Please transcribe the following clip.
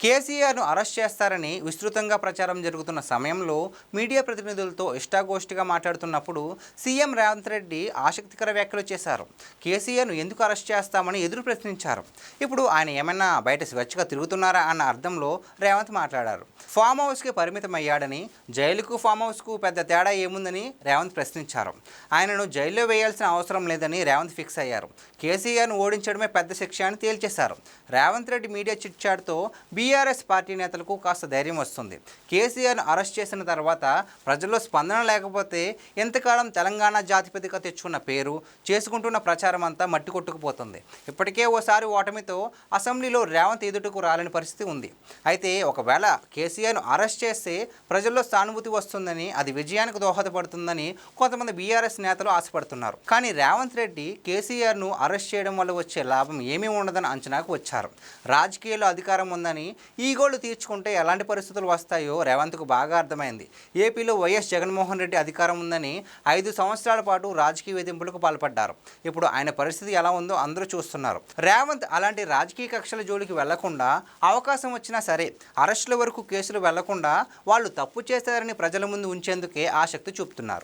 కేసీఆర్ను అరెస్ట్ చేస్తారని విస్తృతంగా ప్రచారం జరుగుతున్న సమయంలో మీడియా ప్రతినిధులతో ఇష్టాగోష్ఠిగా మాట్లాడుతున్నప్పుడు సీఎం రేవంత్ రెడ్డి ఆసక్తికర వ్యాఖ్యలు చేశారు. కేసీఆర్ను ఎందుకు అరెస్ట్ చేస్తామని ఎదురు ప్రశ్నించారు. ఇప్పుడు ఆయన ఏమన్నా బయట స్వేచ్ఛగా తిరుగుతున్నారా అన్న అర్థంలో రేవంత్ మాట్లాడారు. ఫామ్ హౌస్కి పరిమితమయ్యాడని, జైలుకు ఫామ్ హౌస్కు పెద్ద తేడా ఏముందని రేవంత్ ప్రశ్నించారు. ఆయనను జైల్లో వేయాల్సిన అవసరం లేదని రేవంత్ ఫిక్స్ అయ్యారు. కేసీఆర్ను ఓడించడమే పెద్ద శిక్ష అని తేల్చేశారు. రేవంత్ రెడ్డి మీడియా చిట్చాట్తో బీఆర్ఎస్ పార్టీ నేతలకు కాస్త ధైర్యం వస్తుంది. కేసీఆర్ను అరెస్ట్ చేసిన తర్వాత ప్రజల్లో స్పందన లేకపోతే ఎంతకాలం తెలంగాణ జాతిపతిగా తెచ్చుకున్న పేరు, చేసుకుంటున్న ప్రచారం అంతా మట్టి కొట్టుకుపోతుంది. ఇప్పటికే ఓసారి ఓటమితో అసెంబ్లీలో రేవంత్ ఎదుటకు రాలేని పరిస్థితి ఉంది. అయితే ఒకవేళ కేసీఆర్ను అరెస్ట్ చేస్తే ప్రజల్లో సానుభూతి వస్తుందని, అది విజయానికి దోహదపడుతుందని కొంతమంది బీఆర్ఎస్ నేతలు ఆశపడుతున్నారు. కానీ రేవంత్ రెడ్డి కేసీఆర్ను అరెస్ట్ చేయడం వల్ల వచ్చే లాభం ఏమీ ఉండదని అంచనాకు వచ్చారు. రాజకీయాల్లో అధికారం ఉందని ఈగోళ్లు తీర్చుకుంటే ఎలాంటి పరిస్థితులు వస్తాయో రేవంత్కు బాగా అర్థమైంది. ఏపీలో వైఎస్ జగన్మోహన్ రెడ్డి అధికారం ఉందని 5 సంవత్సరాల పాటు రాజకీయ వేధింపులకు పాల్పడ్డారు. ఇప్పుడు ఆయన పరిస్థితి ఎలా ఉందో అందరూ చూస్తున్నారు. రేవంత్ అలాంటి రాజకీయ కక్షల జోలికి వెళ్లకుండా, అవకాశం వచ్చినా సరే అరెస్టుల వరకు కేసులు వెళ్లకుండా వాళ్ళు తప్పు చేశారని ప్రజల ముందు ఉంచేందుకే ఆసక్తి చూపుతున్నారు.